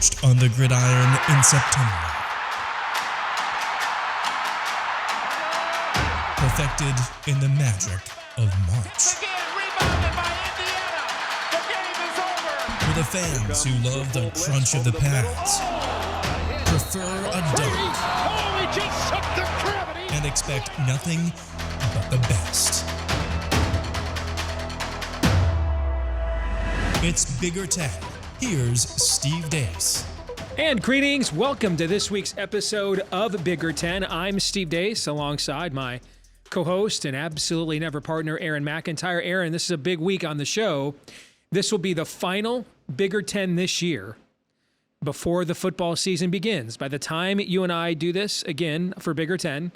forged on the gridiron in September. Perfected in the magic of March. Again, rebounded by Indiana. The game is over. For the fans who love the crunch of the pads, prefer a dunk, Oh, he just shook the gravity. and expect nothing but the best. It's Bigger Ten. Here's Steve Dace. And greetings. Welcome to this week's episode of Bigger Ten. I'm Steve Dace alongside my co-host and absolutely never partner, Aaron McIntyre. Aaron, this is a big week on the show. This will be the final Bigger Ten this year before the football season begins. By the time you and I do this again for Bigger Ten,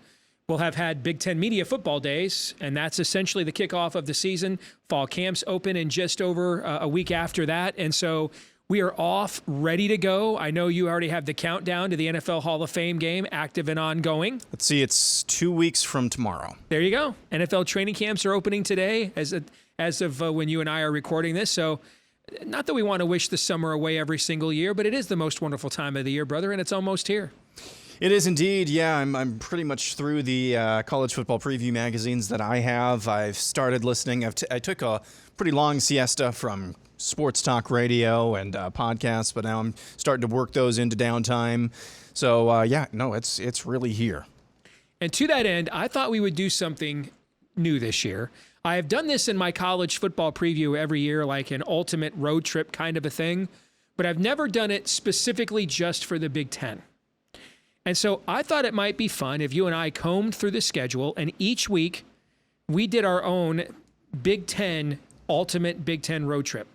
we'll have had Big Ten Media Football Days, and that's essentially the kickoff of the season. Fall camps open in just over a week after that, and so we are off, ready to go. I know you already have the countdown to the NFL Hall of Fame game active and ongoing. Let's see, it's 2 weeks from tomorrow. There you go. NFL training camps are opening today as of when you and I are recording this. So not that we want to wish the summer away every single year, but it is the most wonderful time of the year, brother, and it's almost here. It is indeed, yeah. I'm pretty much through the college football preview magazines that I have. I've started listening. I took a pretty long siesta from sports talk radio and podcasts, but now I'm starting to work those into downtime. So, it's really here. And to that end, I thought we would do something new this year. I have done this in my college football preview every year, like an ultimate road trip kind of a thing, but I've never done it specifically just for the Big Ten. And so I thought it might be fun if you and I combed through the schedule and each week we did our own Big Ten, ultimate Big Ten road trip.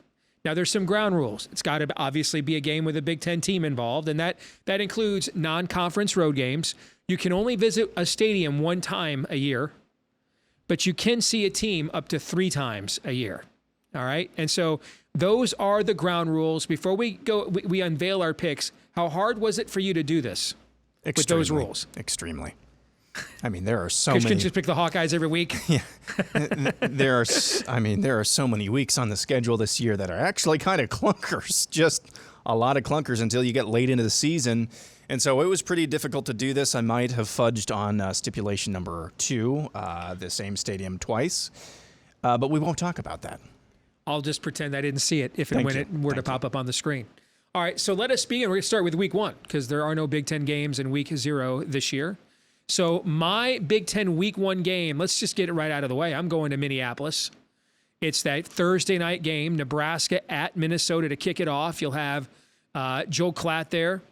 Now, there's some ground rules. It's got to obviously be a game with a Big Ten team involved, and that includes non-conference road games. You can only visit a stadium one time a year, but you can see a team up to 3 times a year. All right? And so those are the ground rules. Before we go, we unveil our picks. How hard was it for you to do this with those rules? Extremely. I mean, there are so Because many. you can just pick the Hawkeyes every week. Yeah, there are so many weeks on the schedule this year that are actually kind of clunkers. Just a lot of clunkers until you get late into the season, and so it was pretty difficult to do this. I might have fudged on stipulation number 2, the same stadium twice, but we won't talk about that. I'll just pretend I didn't see it if and when it were to pop up on the screen. All right, so let us begin. We're going to start with week 1 because there are no Big Ten games in week 0 this year. So my Big Ten week 1 game, let's just get it right out of the way. I'm going to Minneapolis. It's that Thursday night game, Nebraska at Minnesota to kick it off. You'll have Joel Klatt there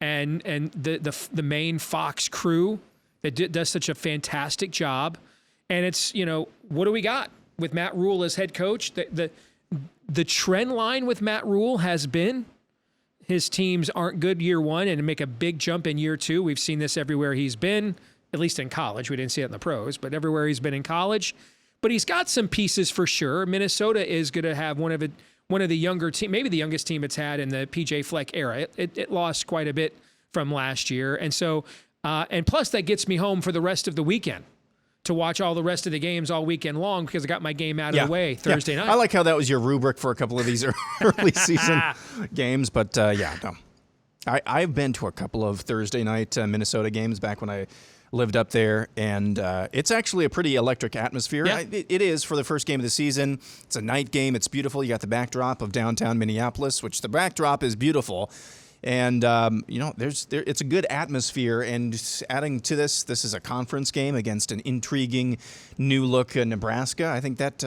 and the main Fox crew that does such a fantastic job. And it's, what do we got with Matt Rule as head coach? The trend line with Matt Rule has been his teams aren't good year 1 and make a big jump in year 2. We've seen this everywhere he's been, at least in college. We didn't see it in the pros, but everywhere he's been in college. But he's got some pieces for sure. Minnesota is going to have one of the younger team, maybe the youngest team it's had in the PJ Fleck era. It lost quite a bit from last year. And so, and plus that gets me home for the rest of the weekend to watch all the rest of the games all weekend long because I got my game out of the way Thursday night. I like how that was your rubric for a couple of these early season games, but I've been to a couple of Thursday night Minnesota games back when I lived up there, and it's actually a pretty electric atmosphere. Yeah. It is for the first game of the season. It's a night game. It's beautiful. You got the backdrop of downtown Minneapolis, which the backdrop is beautiful. And, it's a good atmosphere. And adding to this is a conference game against an intriguing new look Nebraska. I think that's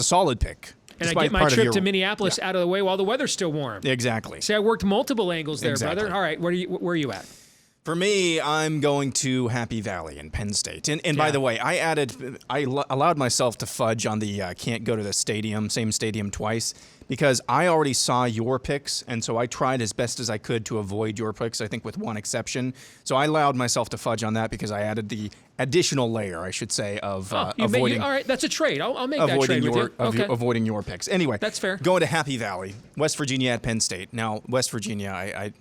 a solid pick. And I get my trip to Minneapolis out of the way while the weather's still warm. Exactly. See, I worked multiple angles there, Exactly. brother. All right, where are you at? For me, I'm going to Happy Valley in Penn State. And by the way, I allowed myself to fudge on the can't go to the same stadium twice, because I already saw your picks, and so I tried as best as I could to avoid your picks, I think with one exception. So I allowed myself to fudge on that because I added the additional layer, I should say, of avoiding... all right, that's a trade. I'll make that trade with you. Okay. Avoiding your picks. Anyway, that's fair. Going to Happy Valley, West Virginia at Penn State. Now, West Virginia,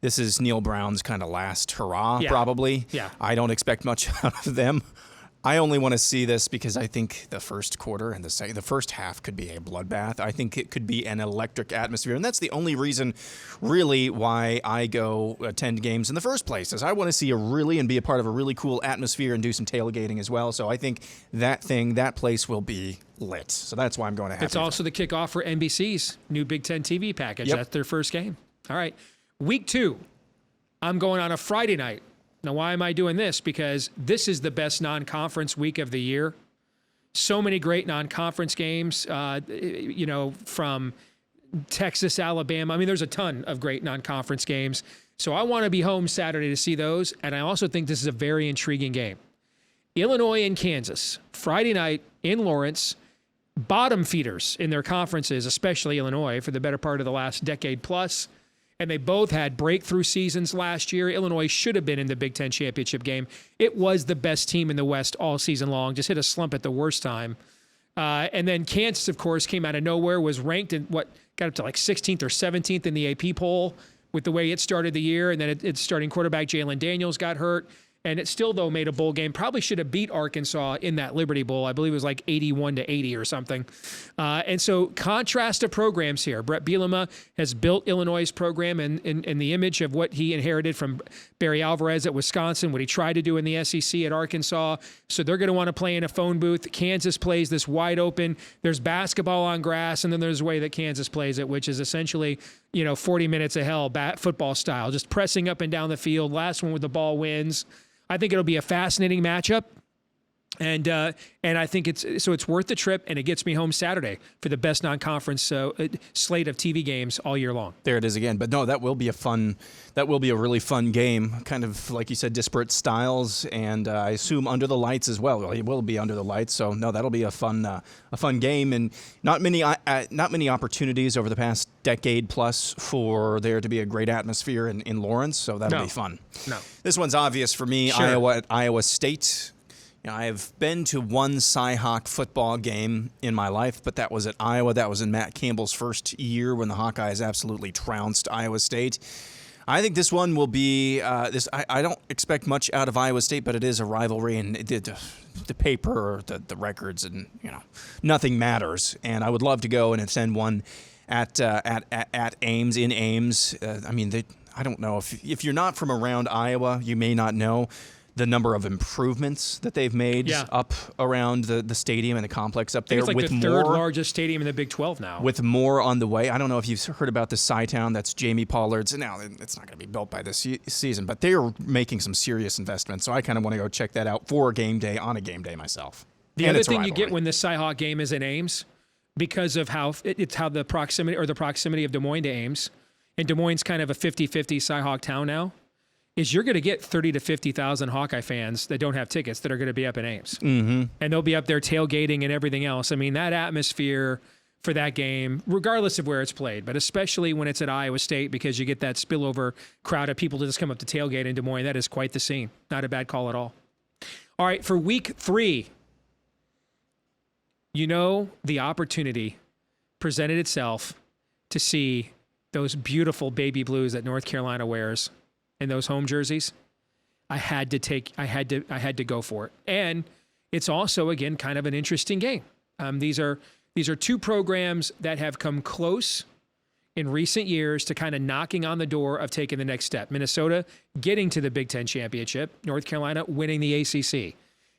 this is Neil Brown's kind of last hurrah, probably. Yeah. I don't expect much out of them. I only want to see this because I think the first quarter and the first half could be a bloodbath. I think it could be an electric atmosphere, and that's the only reason, really, why I go attend games in the first place. Is I want to see and be a part of a really cool atmosphere and do some tailgating as well. So I think that place will be lit. So that's why I'm going to have. It's also the kickoff for NBC's new Big Ten TV package. Yep. That's their first game. All right, week 2. I'm going on a Friday night. Now, why am I doing this? Because this is the best non-conference week of the year. So many great non-conference games, from Texas, Alabama. I mean, there's a ton of great non-conference games. So I want to be home Saturday to see those. And I also think this is a very intriguing game. Illinois and Kansas, Friday night in Lawrence. Bottom feeders in their conferences, especially Illinois, for the better part of the last decade plus. And they both had breakthrough seasons last year. Illinois should have been in the Big Ten championship game. It was the best team in the West all season long, just hit a slump at the worst time. And then Kansas, of course, came out of nowhere, was ranked in got up to like 16th or 17th in the AP poll with the way it started the year. And then its starting quarterback, Jalen Daniels, got hurt. And it still, though, made a bowl game. Probably should have beat Arkansas in that Liberty Bowl. I believe it was like 81-80 or something. And so contrast of programs here. Brett Bielema has built Illinois' program in the image of what he inherited from Barry Alvarez at Wisconsin, what he tried to do in the SEC at Arkansas. So they're going to want to play in a phone booth. Kansas plays this wide open. There's basketball on grass, and then there's a way that Kansas plays it, which is essentially 40 minutes of hell, football style, just pressing up and down the field. Last one with the ball wins. I think it'll be a fascinating matchup, and I think it's worth the trip, and it gets me home Saturday for the best non-conference slate of TV games all year long. There it is again. But no, that will be a really fun game. Kind of like you said, disparate styles, and I assume under the lights as well. It will be under the lights, so no, that'll be a fun game, and not many opportunities over the past decade plus for there to be a great atmosphere in Lawrence. So that'll be fun. No, this one's obvious for me. Sure. Iowa State. I've been to one Cy-Hawk football game in my life, but that was at Iowa. That was in Matt Campbell's first year when the Hawkeyes absolutely trounced Iowa State. I think this one will be I don't expect much out of Iowa State, but it is a rivalry, and the paper, the records, and nothing matters. And I would love to go and attend one at Ames in Ames. I don't know if you're not from around Iowa, you may not know the number of improvements that they've made up around the stadium and the complex up there. It's like with the third largest stadium in the Big 12 now. With more on the way. I don't know if you've heard about the Cy-Town. That's Jamie Pollard's. Now, it's not going to be built by this season, but they're making some serious investments. So I kind of want to go check that out for a game day, on a game day myself. The other thing you get when the Cy-Hawk game is in Ames, because of how the proximity of Des Moines to Ames, and Des Moines kind of a 50-50 Cy-Hawk town now, is you're going to get 30 to 50,000 Hawkeye fans that don't have tickets that are going to be up in Ames. Mm-hmm. And they'll be up there tailgating and everything else. I mean, that atmosphere for that game, regardless of where it's played, but especially when it's at Iowa State, because you get that spillover crowd of people to just come up to tailgate in Des Moines, that is quite the scene. Not a bad call at all. All right, for week 3, the opportunity presented itself to see those beautiful baby blues that North Carolina wears in those home jerseys. I had to go for it. And it's also, again, kind of an interesting game. These are two programs that have come close in recent years to kind of knocking on the door of taking the next step. Minnesota getting to the Big Ten championship, North Carolina winning the ACC.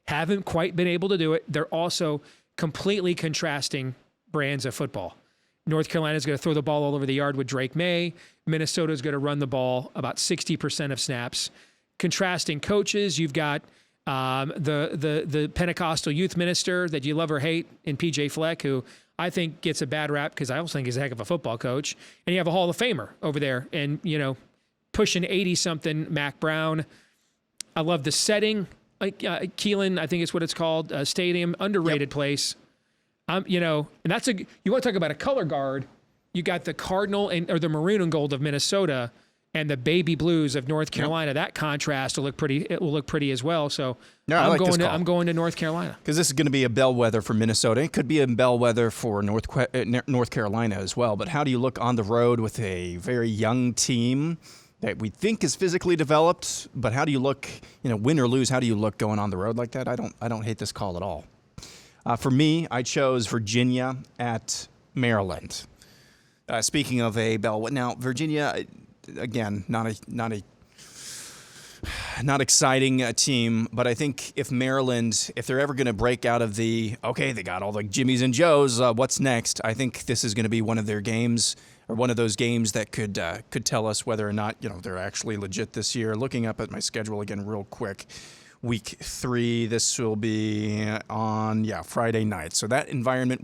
Haven't quite been able to do it. They're also completely contrasting brands of football. North Carolina is going to throw the ball all over the yard with Drake May. Minnesota is going to run the ball about 60% of snaps. Contrasting coaches, you've got the Pentecostal youth minister that you love or hate in PJ Fleck, who I think gets a bad rap because I also think he's a heck of a football coach. And you have a Hall of Famer over there and, pushing 80-something Mac Brown. I love the setting. Keelan, I think is what it's called, stadium, underrated place. And that's you want to talk about a color guard. You got the Cardinal or the maroon and gold of Minnesota and the baby blues of North Carolina. Yep. That contrast will look pretty. It will look pretty as well. So I'm going to North Carolina because this is going to be a bellwether for Minnesota. It could be a bellwether for North Carolina as well. But how do you look on the road with a very young team that we think is physically developed, but how do you look, win or lose, how do you look going on the road like that? I don't hate this call at all. For me, I chose Virginia at Maryland. Speaking of a bell, now Virginia, again, not exciting team, but I think if Maryland, if they're ever going to break out of they got all the Jimmies and Joes, what's next? I think this is going to be one of their games, or one of those games that could tell us whether or not they're actually legit this year. Looking up at my schedule again real quick, week 3, this will be on Friday night. So that environment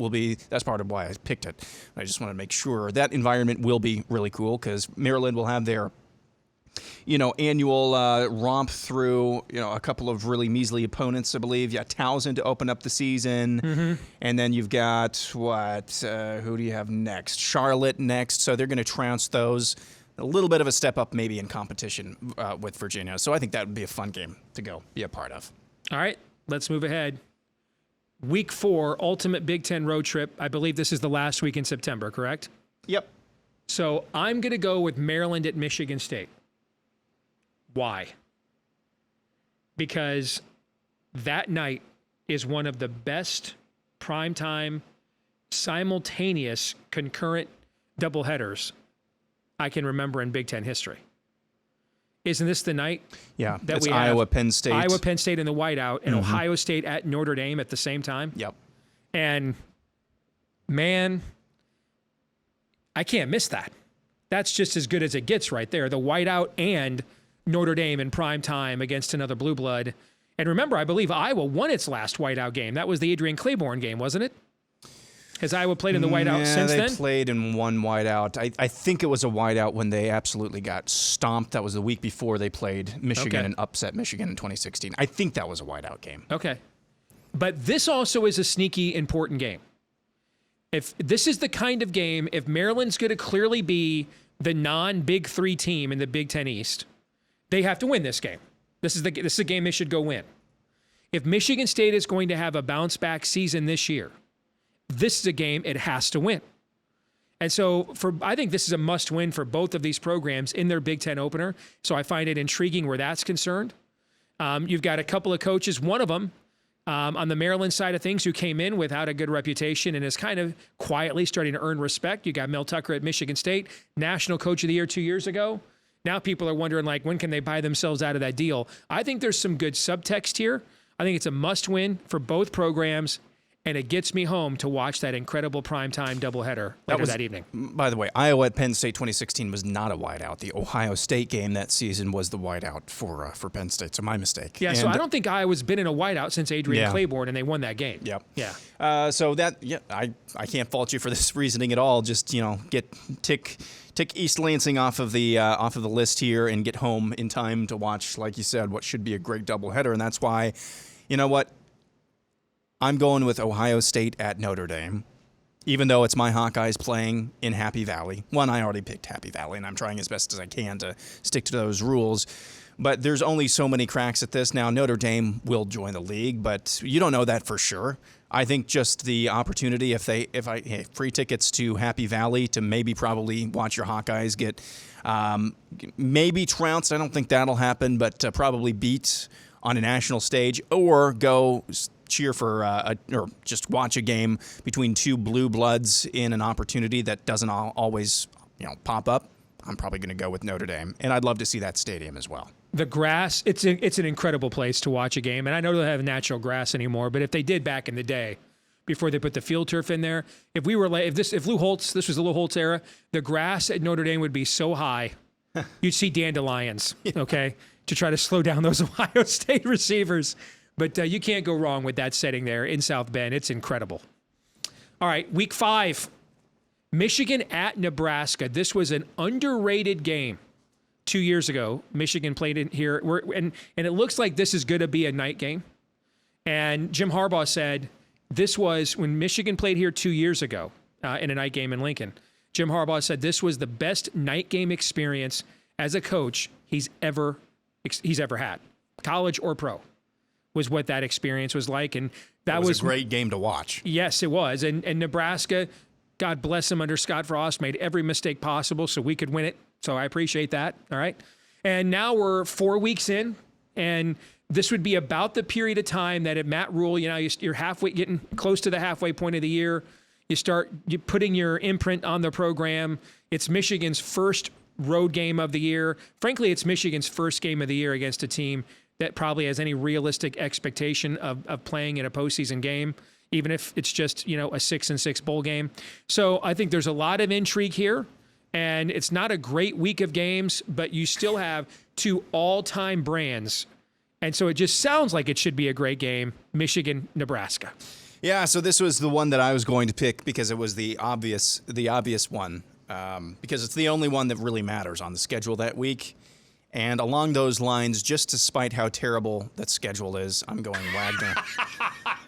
that's part of why I picked it. I just want to make sure that environment will be really cool, because Maryland will have their annual romp through, a couple of really measly opponents, I believe. Yeah, Towson to open up the season. Mm-hmm. And then you've got, who do you have next? Charlotte next. So they're going to trounce those. A little bit of a step up maybe in competition with Virginia. So I think that would be a fun game to go be a part of. All right, let's move ahead. Week 4, ultimate Big Ten road trip. I believe this is the last week in September, correct? Yep. So I'm going to go with Maryland at Michigan State. Why? Because that night is one of the best primetime, simultaneous, concurrent doubleheaders I can remember in Big Ten history. Isn't this the night? Yeah, that we Iowa, have Penn State. Iowa, Penn State in the whiteout, and Ohio State at Notre Dame at the same time? Yep. And, man, I can't miss that. That's just as good as it gets right there. The whiteout and Notre Dame in prime time against another blue blood. And remember, I believe Iowa won its last whiteout game. That was the Adrian Claiborne game, wasn't it? Has Iowa played in the whiteout since then? They played in one whiteout. I think it was a whiteout when they absolutely got stomped. That was the week before they played Michigan and upset Michigan in 2016. I think that was a whiteout game. Okay. But this also is a sneaky, important game. If this is the kind of game, if Maryland's going to clearly be the non-Big 3 team in the Big Ten East, they have to win this game. This is a game they should go win. If Michigan State is going to have a bounce-back season this year, this is a game it has to win. And so I think this is a must-win for both of these programs in their Big Ten opener. So I find it intriguing where that's concerned. You've got a couple of coaches, one of them on the Maryland side of things, who came in without a good reputation and is kind of quietly starting to earn respect. You got Mel Tucker at Michigan State, National Coach of the Year 2 years ago. Now people are wondering, when can they buy themselves out of that deal? I think there's some good subtext here. I think it's a must-win for both programs. And it gets me home to watch that incredible primetime doubleheader later that evening. By the way, Iowa at Penn State 2016 was not a whiteout. The Ohio State game that season was the whiteout for Penn State, so my mistake. Yeah, so I don't think Iowa's been in a whiteout since Adrian Claiborne, and they won that game. Yep. Yeah. I can't fault you for this reasoning at all. Just tick East Lansing off of the list here and get home in time to watch, like you said, what should be a great doubleheader, and that's why, you know what. I'm going with Ohio State at Notre Dame, even though it's my Hawkeyes playing in Happy Valley. I already picked Happy Valley, and I'm trying as best as I can to stick to those rules. But there's only so many cracks at this. Now, Notre Dame will join the league, but you don't know that for sure. I think just the opportunity, free tickets to Happy Valley to maybe probably watch your Hawkeyes get maybe trounced. I don't think that'll happen, but probably beat on a national stage, or go cheer for or just watch a game between two blue bloods in an opportunity that doesn't always pop up. I'm probably going to go with Notre Dame, and I'd love to see that stadium as well. The grass, it's an incredible place to watch a game, and I know they don't have natural grass anymore, but if they did back in the day, before they put the field turf in there, if Lou Holtz, this was the Lou Holtz era, the grass at Notre Dame would be so high, you'd see dandelions, okay, to try to slow down those Ohio State receivers. But you can't go wrong with that setting there in South Bend. It's incredible. All right, week 5, Michigan at Nebraska. This was an underrated game 2 years ago. Michigan played in here, and it looks like this is going to be a night game. And Jim Harbaugh said this was, when Michigan played here 2 years ago in a night game in Lincoln, Jim Harbaugh said this was the best night game experience as a coach he's ever had, college or pro, was what that experience was like. And that was a great game to watch. Yes, it was. And Nebraska, God bless them, under Scott Frost, made every mistake possible so we could win it So I appreciate that. All right. And now we're 4 weeks in, and this would be about the period of time that at Matt Rule, you're halfway, getting close to the halfway point of the year. You're putting your imprint on the program. It's Michigan's first road game of the year. Frankly, it's Michigan's first game of the year against a team that probably has any realistic expectation of playing in a postseason game, even if it's just, a 6-6 bowl game. So I think there's a lot of intrigue here, and it's not a great week of games, but you still have two all-time brands. And so it just sounds like it should be a great game, Michigan, Nebraska. Yeah, so this was the one that I was going to pick because it was the obvious one, because it's the only one that really matters on the schedule that week. And along those lines, just despite how terrible that schedule is, I'm going Wagner.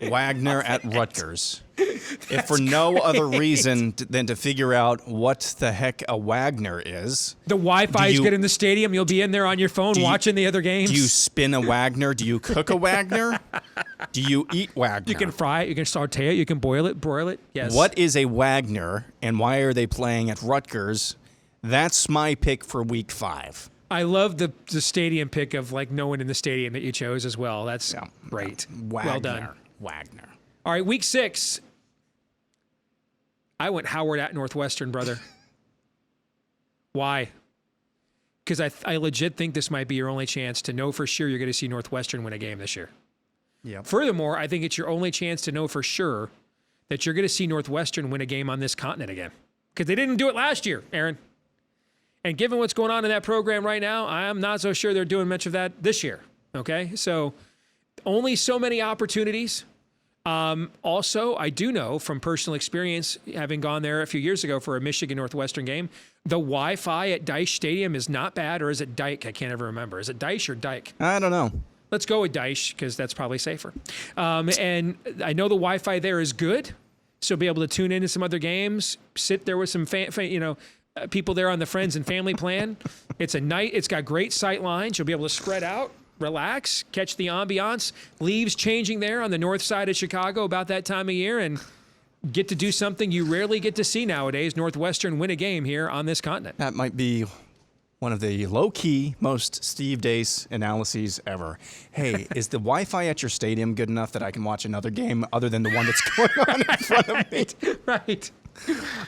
Wagner at Rutgers. If for no other reason than to figure out what the heck a Wagner is. The Wi-Fi is good in the stadium. You'll be in there on your phone watching the other games. Do you spin a Wagner? Do you cook a Wagner? Do you eat Wagner? You can fry it. You can saute it. You can boil it, broil it. Yes. What is a Wagner, and why are they playing at Rutgers? That's my pick for week 5. I love the stadium pick of no one in the stadium that you chose as well. That's great. Wagner. Well done. Wagner. All right, week 6. I went Howard at Northwestern, brother. Why? Because I legit think this might be your only chance to know for sure you're going to see Northwestern win a game this year. Yep. Furthermore, I think it's your only chance to know for sure that you're going to see Northwestern win a game on this continent again. Because they didn't do it last year, Aaron. And given what's going on in that program right now, I'm not so sure they're doing much of that this year. Okay? So only so many opportunities. Also, I do know from personal experience, having gone there a few years ago for a Michigan Northwestern game, the Wi-Fi at Dyche Stadium is not bad, or is it Dyke? I can't ever remember. Is it Dyche or Dyke? I don't know. Let's go with Dyche because that's probably safer. And I know the Wi-Fi there is good, so be able to tune into some other games, sit there with some people there on the friends and family plan. It's got great sight lines. You'll be able to spread out, relax, catch the ambiance. Leaves changing there on the north side of Chicago about that time of year, and get to do something you rarely get to see nowadays. Northwestern win a game here on this continent. That might be one of the low-key, most Steve Dace analyses ever. Hey, is the Wi-Fi at your stadium good enough that I can watch another game other than the one that's going on in front of me? Right.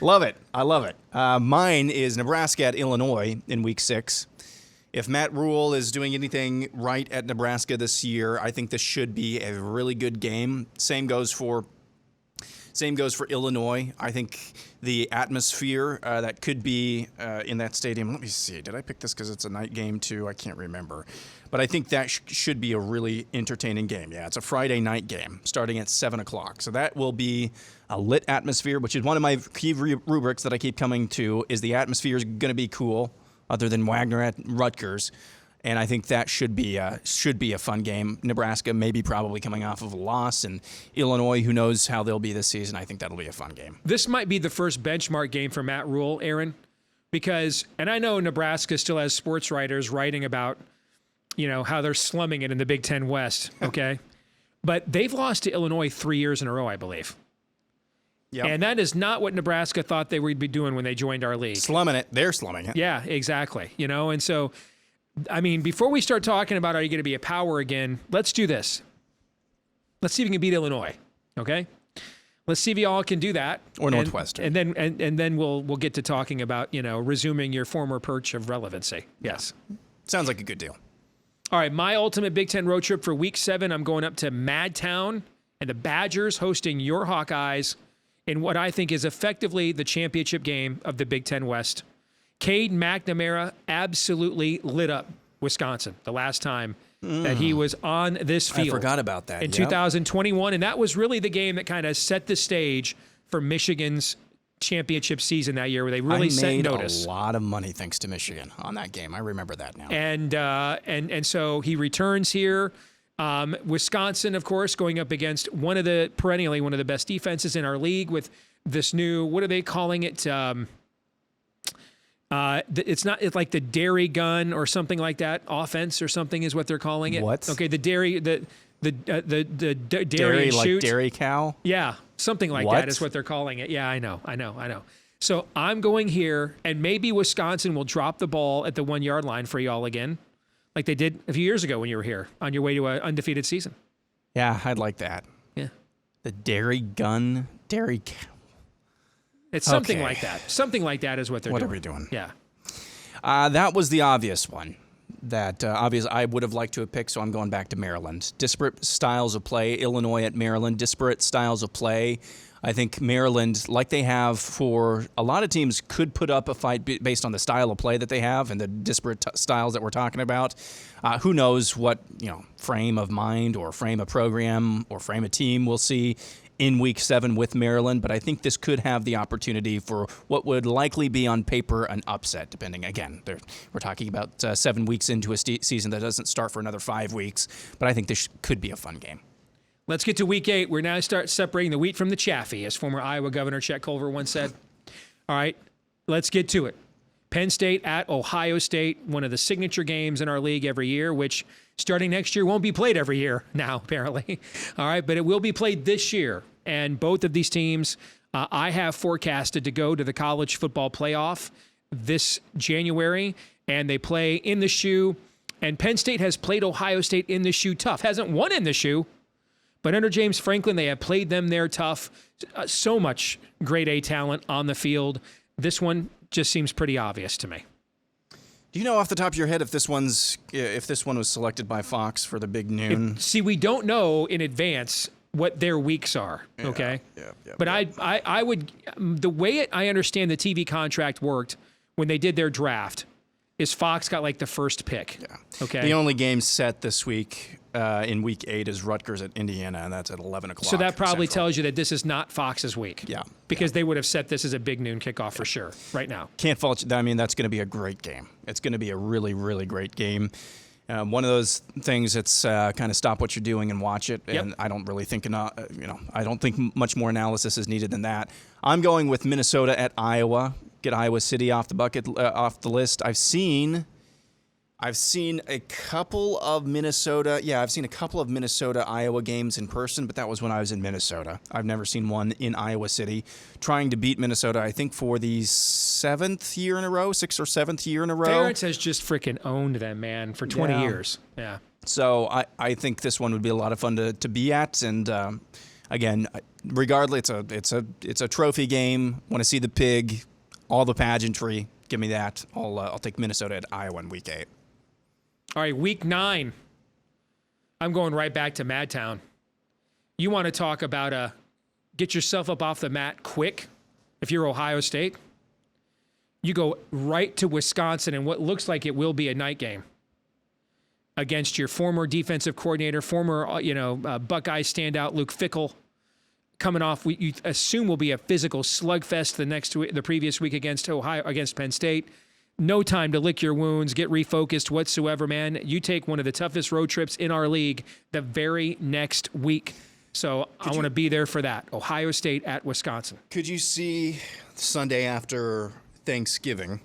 Love it. I love it. Mine is Nebraska at Illinois in week 6. If Matt Rule is doing anything right at Nebraska this year, I think this should be a really good game. Same goes for Illinois. I think the atmosphere that could be in that stadium. Let me see. Did I pick this because it's a night game too? I can't remember. But I think that should be a really entertaining game. Yeah, it's a Friday night game starting at 7 o'clock. So that will be a lit atmosphere, which is one of my key rubrics that I keep coming to, is the atmosphere is going to be cool, other than Wagner at Rutgers. And I think that should be a fun game. Nebraska maybe probably coming off of a loss, and Illinois, who knows how they'll be this season. I think that'll be a fun game. This might be the first benchmark game for Matt Rule, Aaron, because, and I know Nebraska still has sports writers writing about, how they're slumming it in the Big Ten West, okay? But they've lost to Illinois 3 years in a row, I believe. Yep. And that is not what Nebraska thought they would be doing when they joined our league. Slumming it. They're slumming it. Yeah, exactly. And so, I mean, before we start talking about are you going to be a power again, let's do this. Let's see if we can beat Illinois, okay? Let's see if y'all can do that. Or Northwestern. And then we'll get to talking about, resuming your former perch of relevancy. Yes. Sounds like a good deal. All right, my ultimate Big Ten road trip for week 7, I'm going up to Madtown and the Badgers hosting your Hawkeyes in what I think is effectively the championship game of the Big Ten West. Cade McNamara absolutely lit up Wisconsin the last time that he was on this field. I forgot about that. In 2021, and that was really the game that kind of set the stage for Michigan's championship season that year, where they really set notice. I made a lot of money thanks to Michigan on that game. I remember that now. And so he returns here. Wisconsin, of course, going up against perennially one of the best defenses in our league with this new, what are they calling it? It's like the dairy gun or something like that. Offense or something is what they're calling it. What? Okay, the dairy, the dairy dairy and shoot. Like dairy cow? Yeah, something like that is what they're calling it. Yeah, I know. So I'm going here, and maybe Wisconsin will drop the ball at the 1 yard line for y'all again, like they did a few years ago when you were here on your way to an undefeated season. Yeah, I'd like that. Yeah. The dairy. It's something like that. Something like that is what they're doing. What are we doing? Yeah. That was the obvious one. That obvious I would have liked to have picked, so I'm going back to Maryland. Disparate styles of play. Illinois at Maryland. Disparate styles of play. I think Maryland, like they have for a lot of teams, could put up a fight based on the style of play that they have and the disparate styles that we're talking about. Who knows what frame of mind or frame of program or frame of team we'll see in Week 7 with Maryland, but I think this could have the opportunity for what would likely be on paper an upset, depending, again, we're talking about 7 weeks into a season that doesn't start for another 5 weeks, but I think this could be a fun game. Let's get to Week 8. We're now start separating the wheat from the chaffee, as former Iowa Governor Chet Culver once said. All right, let's get to it. Penn State at Ohio State, one of the signature games in our league every year, which starting next year won't be played every year now, apparently. All right, but it will be played this year. And both of these teams I have forecasted to go to the college football playoff this January, and they play in the shoe. And Penn State has played Ohio State in the shoe tough. Hasn't won in the shoe, but under James Franklin, they have played them there tough. So much grade A talent on the field. This one just seems pretty obvious to me. Do you know off the top of your head if this one was selected by Fox for the big noon? See, we don't know in advance what their weeks are, okay? Yeah. But I would, the way I understand the TV contract worked when they did their draft is Fox got like the first pick. Yeah. Okay. The only game set this week in Week 8 is Rutgers at Indiana, and that's at 11 o'clock. So that probably Central. tells you that this is not Fox's week. Yeah. Because they would have set this as a big noon kickoff for sure right now. Can't fault you. I mean, that's going to be a great game. It's going to be a really, really great game. One of those things that's kind of stop what you're doing and watch it. And I don't really think, I don't think much more analysis is needed than that. I'm going with Minnesota at Iowa. Get Iowa City off the list. I've seen a couple of Minnesota. Yeah, I've seen a couple of Minnesota Iowa games in person, but that was when I was in Minnesota. I've never seen one in Iowa City. Trying to beat Minnesota, I think for the 6th year in a row. Ferentz has just freaking owned them, man, for 20 years. Yeah. So I think this one would be a lot of fun to be at, and again, regardless, it's a trophy game. Want to see the pig, all the pageantry. Give me that. I'll take Minnesota at Iowa in Week 8. All right, Week 9. I'm going right back to Madtown. You want to talk about get yourself up off the mat quick if you're Ohio State? You go right to Wisconsin in what looks like it will be a night game against your former defensive coordinator, former Buckeye standout Luke Fickell, coming off you assume will be a physical slugfest the previous week against Penn State. No time to lick your wounds, get refocused whatsoever, man. You take one of the toughest road trips in our league the very next week. So I want to be there for that. Ohio State at Wisconsin. Could you see Sunday after Thanksgiving,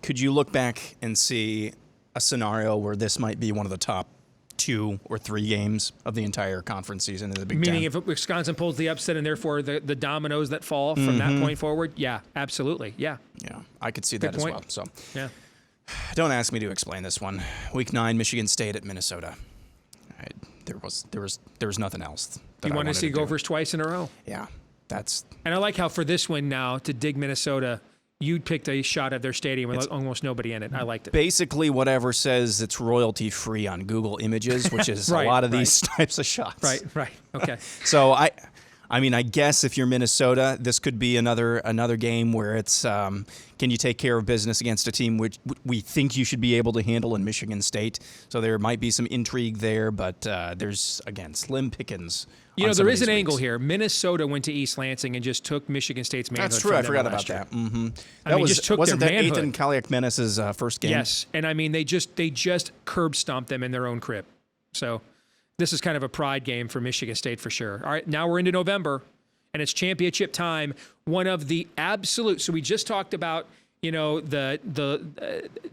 could you look back and see a scenario where this might be one of the top 2 or 3 games of the entire conference season in the Big Ten? Meaning if Wisconsin pulls the upset and therefore the dominoes that fall from that point forward? Yeah, absolutely. Yeah. Yeah, I could see that as well. So, yeah. Don't ask me to explain this one. Week 9, Michigan State at Minnesota. There was nothing else. You want to see Gophers twice in a row? Yeah, And I like how for this one now to dig Minnesota, you picked a shot at their stadium with almost nobody in it. I liked it. Basically, whatever says it's royalty free on Google Images, which is a lot of these types of shots. Right. Okay. So I mean, I guess if you're Minnesota, this could be another game where it's can you take care of business against a team which we think you should be able to handle in Michigan State. So there might be some intrigue there, but there's, again, slim pickens. There is an angle here. Minnesota went to East Lansing and just took Michigan State's manhood. That's true. From I them forgot last about year. that. Mm-hmm. Wasn't that manhood. Ethan Kaliak-Menace's first game? Yes, and I mean they just curb stomped them in their own crib. So this is kind of a pride game for Michigan State for sure. All right, now we're into November, and it's championship time. One of the absolute. So we just talked about the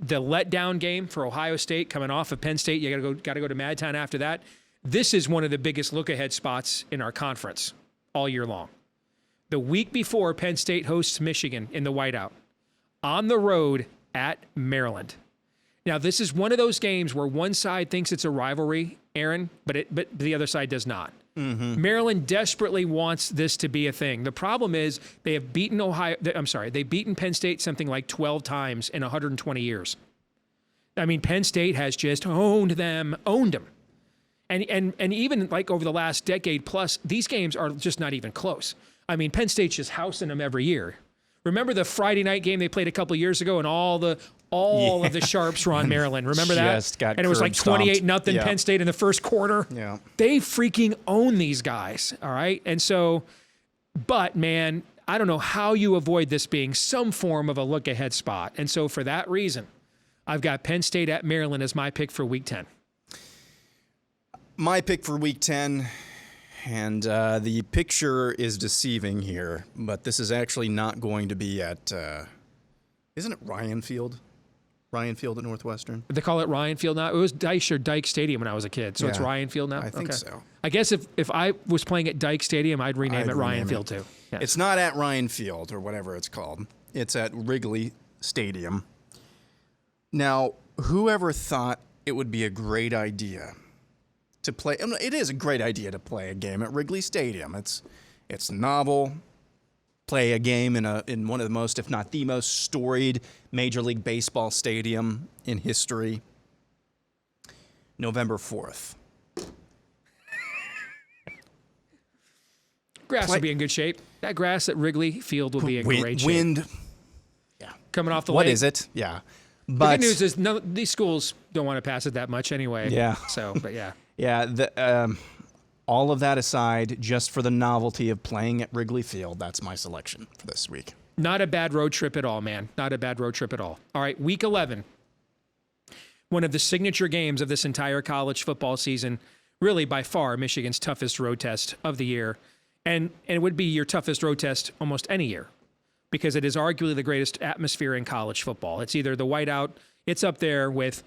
letdown game for Ohio State coming off of Penn State. You got to go to Madtown after that. This is one of the biggest look-ahead spots in our conference all year long. The week before, Penn State hosts Michigan in the whiteout on the road at Maryland. Now, this is one of those games where one side thinks it's a rivalry, Aaron, but the other side does not. Mm-hmm. Maryland desperately wants this to be a thing. The problem is they have beaten they've beaten Penn State something like 12 times in 120 years. I mean, Penn State has just owned them. And even like over the last decade plus, these games are just not even close. I mean, Penn State's just housing them every year. Remember the Friday night game they played a couple of years ago, and all of the sharps were on Maryland. Remember that? And it was like 28-0 Penn State in the first quarter. Yeah. They freaking own these guys, all right? And so, but man, I don't know how you avoid this being some form of a look-ahead spot. And so for that reason, I've got Penn State at Maryland as my pick for Week 10. My pick for Week 10, and the picture is deceiving here, but this is actually not going to be at, isn't it Ryan Field? Ryan Field at Northwestern? They call it Ryan Field now? It was Dyche or Dyke Stadium when I was a kid, so it's Ryan Field now? I think so. I guess if I was playing at Dyke Stadium, I'd rename it Ryan Field too. Yeah. It's not at Ryan Field or whatever it's called. It's at Wrigley Stadium. Now, whoever thought it would be a great idea to play? It is a great idea to play a game at Wrigley Stadium. It's novel. Play a game in one of the most, if not the most storied Major League Baseball stadium in history. November 4th. Grass will be in good shape. That grass at Wrigley Field will be in great shape. Wind. Yeah. Coming off the lake. What is it? Yeah. But the good news is these schools don't want to pass it that much anyway. Yeah. So, but yeah. Yeah. All of that aside, just for the novelty of playing at Wrigley Field, that's my selection for this week. Not a bad road trip at all, man. Not a bad road trip at all. All right, Week 11. One of the signature games of this entire college football season. Really, by far, Michigan's toughest road test of the year. And it would be your toughest road test almost any year, because it is arguably the greatest atmosphere in college football. It's either the whiteout, it's up there with,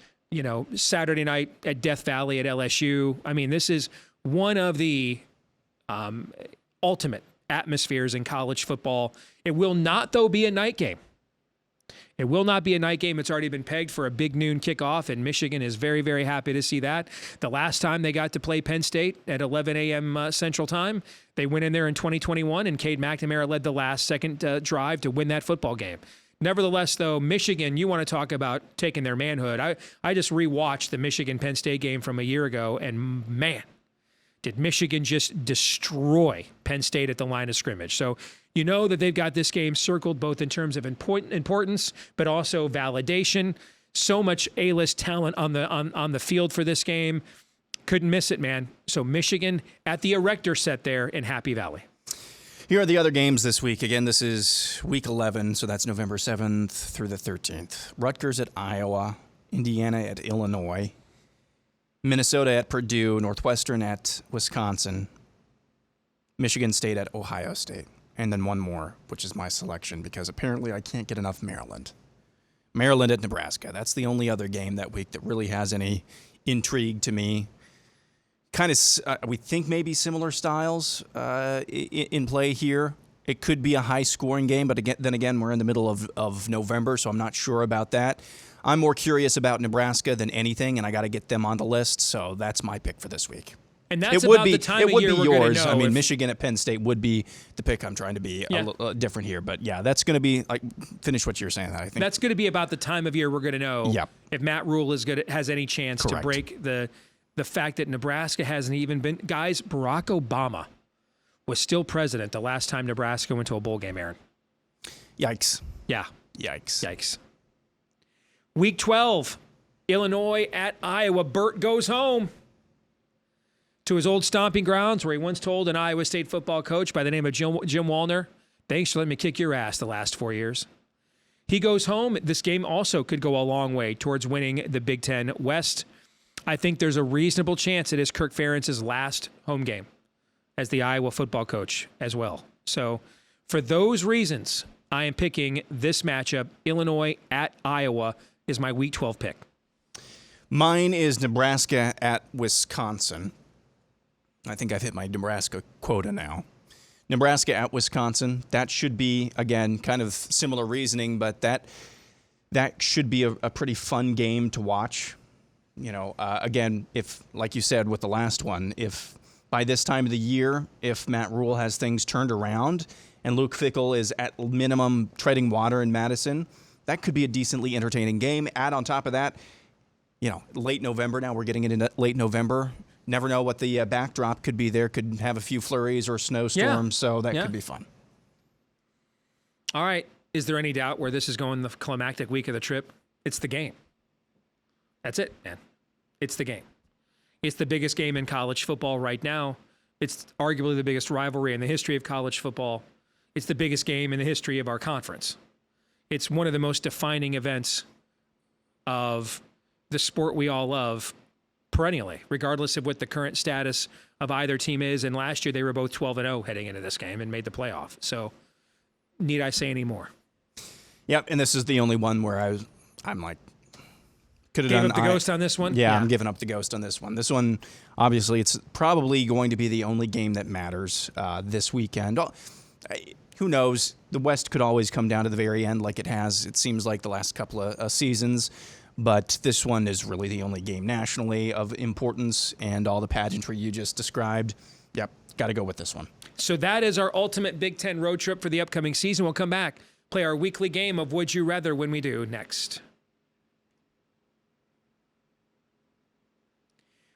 Saturday night at Death Valley at LSU. I mean, this is one of the ultimate atmospheres in college football. It will not, though, be a night game. It will not be a night game. It's already been pegged for a big noon kickoff, and Michigan is very, very happy to see that. The last time they got to play Penn State at 11 a.m. Central Time, they went in there in 2021, and Cade McNamara led the last second drive to win that football game. Nevertheless, though, Michigan, you want to talk about taking their manhood. I just rewatched the Michigan-Penn State game from a year ago, and man, did Michigan just destroy Penn State at the line of scrimmage. So you know that they've got this game circled both in terms of importance, but also validation. So much A-list talent on the field for this game. Couldn't miss it, man. So Michigan at the erector set there in Happy Valley. Here are the other games this week. Again, this is Week 11, so that's November 7th through the 13th. Rutgers at Iowa, Indiana at Illinois, Minnesota at Purdue, Northwestern at Wisconsin, Michigan State at Ohio State, and then one more, which is my selection because apparently I can't get enough Maryland. Maryland at Nebraska. That's the only other game that week that really has any intrigue to me. Kind of, we think maybe similar styles in play here. It could be a high-scoring game, but then again, we're in the middle of November, so I'm not sure about that. I'm more curious about Nebraska than anything, and I got to get them on the list, so that's my pick for this week. And that's about the time of year we're going to know. I mean, Michigan at Penn State would be the pick. I'm trying to be a little different here, but yeah, that's going to be like finish what you're saying. I think that's going to be about the time of year we're going to know if Matt Rule has any chance to break the fact that Nebraska hasn't even been. Guys, Barack Obama was still president the last time Nebraska went to a bowl game, Aaron. Yikes. Yeah. Yikes. Week 12, Illinois at Iowa. Burt goes home to his old stomping grounds where he once told an Iowa State football coach by the name of Jim Wagner, "Thanks for letting me kick your ass the last 4 years." He goes home. This game also could go a long way towards winning the Big Ten West. I think there's a reasonable chance it is Kirk Ferentz's last home game as the Iowa football coach as well. So for those reasons, I am picking this matchup. Illinois at Iowa is my Week 12 pick. Mine is Nebraska at Wisconsin. I think I've hit my Nebraska quota now. Nebraska at Wisconsin. That should be, again, kind of similar reasoning, but that should be a pretty fun game to watch. Again, if, like you said with the last one, if by this time of the year, if Matt Rule has things turned around and Luke Fickell is at minimum treading water in Madison, that could be a decently entertaining game. Add on top of that, late November now. We're getting it into late November. Never know what the backdrop could be there. Could have a few flurries or snowstorms, so that could be fun. All right. Is there any doubt where this is going the climactic week of the trip? It's the game. That's it, man. It's the game. It's the biggest game in college football right now. It's arguably the biggest rivalry in the history of college football. It's the biggest game in the history of our conference. It's one of the most defining events of the sport we all love perennially, regardless of what the current status of either team is. And last year they were both 12-0 heading into this game and made the playoff. So need I say any more? Yep, and this is the only one where I'm like, could have done up the ghost on this one? Yeah, I'm giving up the ghost on this one. This one, obviously, it's probably going to be the only game that matters this weekend. Who knows? The West could always come down to the very end like it has, it seems like, the last couple of seasons. But this one is really the only game nationally of importance, and all the pageantry you just described. Yep, got to go with this one. So that is our ultimate Big Ten road trip for the upcoming season. We'll come back, play our weekly game of Would You Rather when we do next.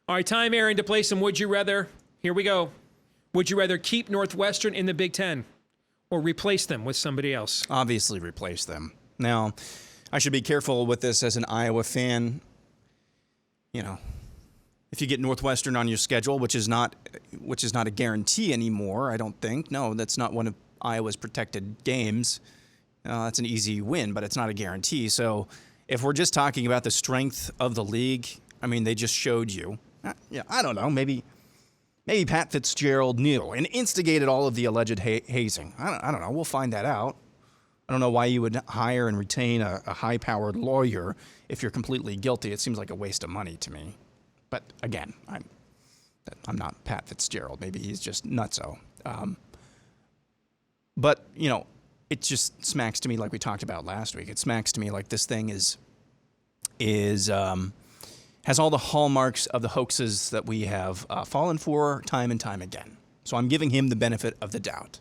All right, time, Aaron, to play some Would You Rather. Here we go. Would you rather keep Northwestern in the Big Ten or replace them with somebody else? Obviously replace them. Now, I should be careful with this as an Iowa fan. If you get Northwestern on your schedule, which is not a guarantee anymore, I don't think. No, that's not one of Iowa's protected games. That's an easy win, but it's not a guarantee. So if we're just talking about the strength of the league, I mean, they just showed you. I don't know. Maybe Pat Fitzgerald knew and instigated all of the alleged hazing. I don't know. We'll find that out. I don't know why you would hire and retain a high-powered lawyer if you're completely guilty. It seems like a waste of money to me. But again, I'm not Pat Fitzgerald. Maybe he's just nutso. But it just smacks to me like we talked about last week. It smacks to me like this thing has all the hallmarks of the hoaxes that we have fallen for time and time again. So I'm giving him the benefit of the doubt.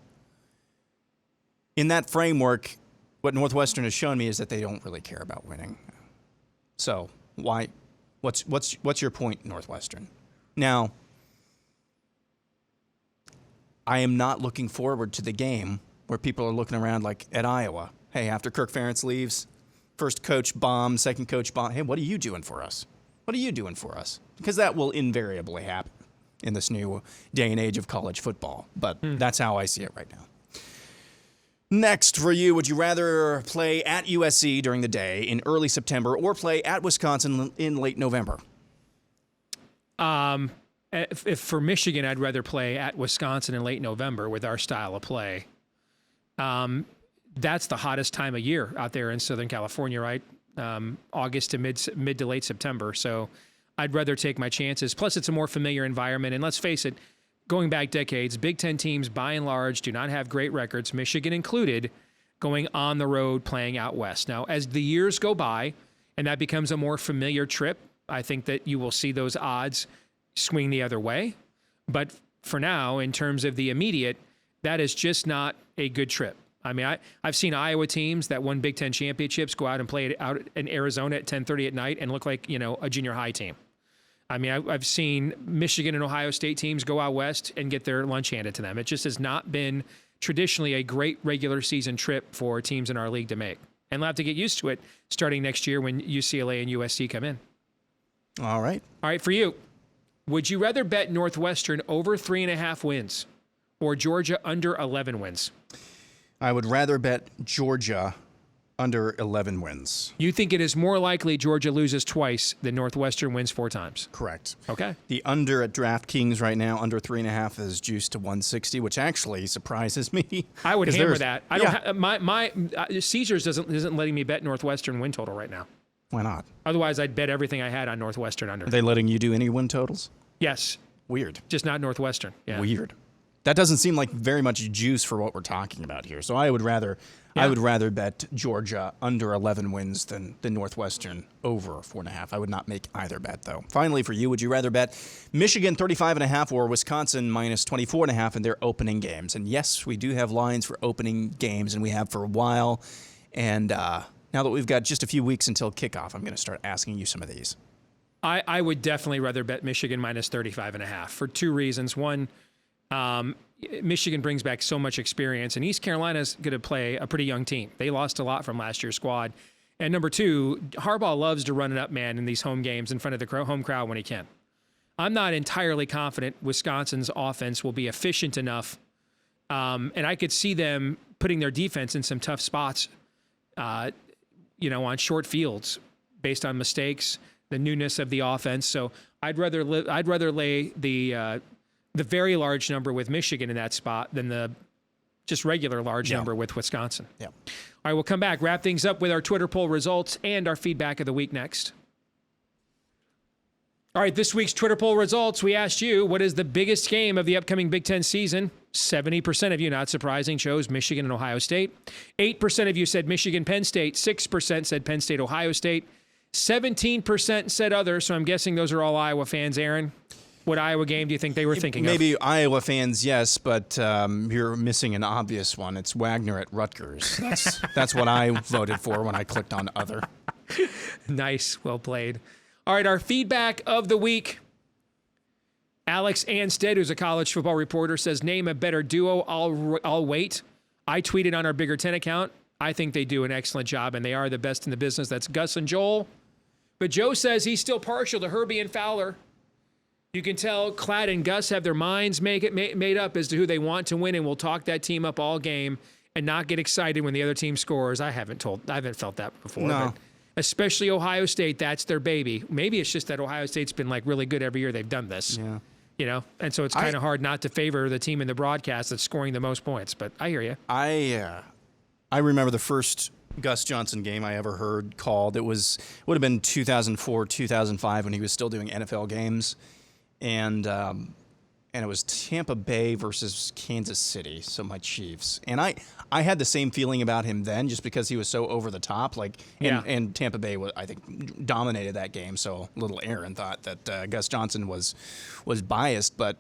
In that framework, what Northwestern has shown me is that they don't really care about winning. So why? What's your point, Northwestern? Now, I am not looking forward to the game where people are looking around like at Iowa. Hey, after Kirk Ferentz leaves, first coach bomb, second coach bomb. Hey, what are you doing for us? What are you doing for us? Because that will invariably happen in this new day and age of college football. But that's how I see it right now. Next for you, would you rather play at USC during the day in early September or play at Wisconsin in late November? If for Michigan, I'd rather play at Wisconsin in late November with our style of play. That's the hottest time of year out there in Southern California, right? August to mid to late September. So I'd rather take my chances. Plus, it's a more familiar environment. And let's face it, going back decades, Big Ten teams, by and large, do not have great records, Michigan included, going on the road playing out west. Now, as the years go by and that becomes a more familiar trip, I think that you will see those odds swing the other way. But for now, in terms of the immediate, that is just not a good trip. I mean, I've seen Iowa teams that won Big Ten championships go out and play it out in Arizona at 10:30 at night and look like, a junior high team. I mean, I've seen Michigan and Ohio State teams go out west and get their lunch handed to them. It just has not been traditionally a great regular season trip for teams in our league to make. And we'll have to get used to it starting next year when UCLA and USC come in. All right. All right, for you, would you rather bet Northwestern over 3.5 wins or Georgia under 11 wins? I would rather bet Georgia under 11 wins. You think it is more likely Georgia loses twice than Northwestern wins 4 times? Correct. Okay. The under at DraftKings right now, under 3.5, is juiced to 160, which actually surprises me. I would hammer that. I don't. My Caesars isn't letting me bet Northwestern win total right now. Why not? Otherwise, I'd bet everything I had on Northwestern under. Are they letting you do any win totals? Yes. Weird. Just not Northwestern. Yeah. Weird. That doesn't seem like very much juice for what we're talking about here. So I would rather bet Georgia under 11 wins than Northwestern over 4.5. I would not make either bet, though. Finally, for you, would you rather bet Michigan 35.5 or Wisconsin minus 24.5 in their opening games? And yes, we do have lines for opening games, and we have for a while. And now that we've got just a few weeks until kickoff, I'm going to start asking you some of these. I would definitely rather bet Michigan minus 35.5 for two reasons. One, Michigan brings back so much experience, and East Carolina's going to play a pretty young team. They lost a lot from last year's squad. And number two, Harbaugh loves to run it up, man, in these home games in front of the home crowd when he can. I'm not entirely confident Wisconsin's offense will be efficient enough, and I could see them putting their defense in some tough spots, on short fields based on mistakes, the newness of the offense. So I'd rather lay the very large number with Michigan in that spot than the just regular large number with Wisconsin. Yeah. All right, we'll come back, wrap things up with our Twitter poll results and our feedback of the week next. All right, this week's Twitter poll results, we asked you, what is the biggest game of the upcoming Big Ten season? 70% of you, not surprising, chose Michigan and Ohio State. 8% of you said Michigan, Penn State. 6% said Penn State, Ohio State. 17% said other, so I'm guessing those are all Iowa fans, Aaron. What Iowa game do you think they were thinking of? Maybe Iowa fans, yes, but you're missing an obvious one. It's Wagner at Rutgers. That's what I voted for when I clicked on other. Nice. Well played. All right, our feedback of the week. Alex Anstead, who's a college football reporter, says, name a better duo. I'll wait. I tweeted on our Bigger Ten account. I think they do an excellent job, and they are the best in the business. That's Gus and Joel. But Joe says he's still partial to Herbie and Fowler. You can tell Cladd and Gus have their minds made up as to who they want to win, and will talk that team up all game and not get excited when the other team scores. I haven't felt that before. No. But especially Ohio State, that's their baby. Maybe it's just that Ohio State's been like really good every year they've done this. Yeah. And so it's kind of hard not to favor the team in the broadcast that's scoring the most points. But I hear you. I remember the first Gus Johnson game I ever heard called. Would have been 2004, 2005 when he was still doing NFL games. And it was Tampa Bay versus Kansas City, so my Chiefs. And I had the same feeling about him then, just because he was so over the top. And Tampa Bay, I think, dominated that game. So little Aaron thought that Gus Johnson was biased, but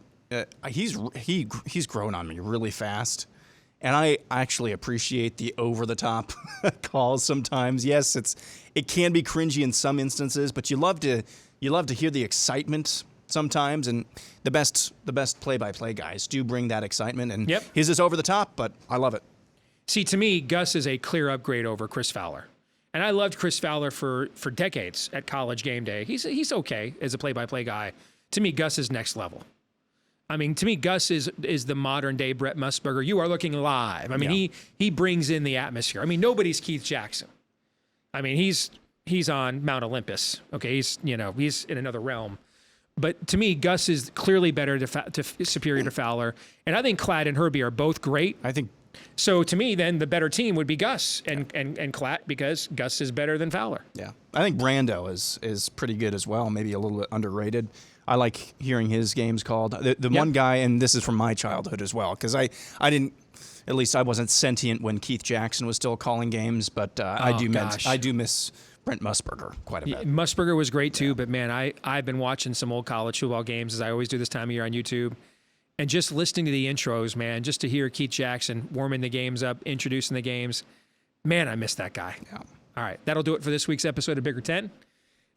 he's grown on me really fast. And I actually appreciate the over the top calls sometimes. Yes, it can be cringy in some instances, but you love to hear the excitement sometimes, and the best play-by-play guys do bring that excitement, and his is over the top, but I love it. See, to me, Gus is a clear upgrade over Chris Fowler. And I loved Chris Fowler for decades at College Game Day. He's okay as a play-by-play guy. To me, Gus is next level. I mean, to me, Gus is the modern-day Brett Musburger. You are looking live. I mean, he brings in the atmosphere. I mean, nobody's Keith Jackson. I mean, he's on Mount Olympus. Okay, he's in another realm. But to me, Gus is clearly better superior to Fowler. And I think Cladd and Herbie are both great. I think so. To me, then the better team would be Gus and Cladd, because Gus is better than Fowler. Yeah, I think Brando is pretty good as well. Maybe a little bit underrated. I like hearing his games called. The one guy, and this is from my childhood as well, because I didn't. At least I wasn't sentient when Keith Jackson was still calling games, but I do miss Brent Musburger quite a bit. Musburger was great too, but man, I've been watching some old college football games, as I always do this time of year on YouTube, and just listening to the intros, man, just to hear Keith Jackson warming the games up, introducing the games. Man, I miss that guy. Yeah. All right, that'll do it for this week's episode of Bigger Ten.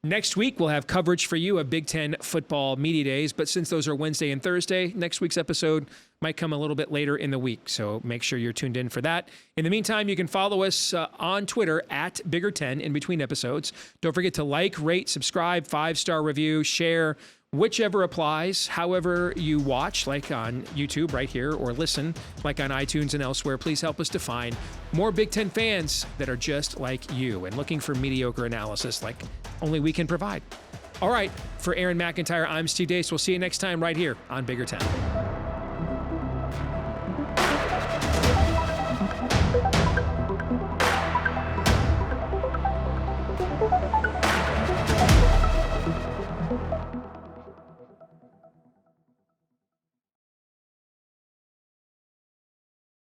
Next week, we'll have coverage for you of Big Ten football media days, but since those are Wednesday and Thursday, next week's episode might come a little bit later in the week, so make sure you're tuned in for that. In the meantime, you can follow us on Twitter at Bigger10 in between episodes. Don't forget to like, rate, subscribe, 5-star review, share, whichever applies, however you watch, like on YouTube right here, or listen, like on iTunes and elsewhere. Please help us to find more Big Ten fans that are just like you and looking for mediocre analysis like only we can provide. All right, for Aaron McIntyre, I'm Steve Deace. We'll see you next time right here on Bigger Ten. Thank you.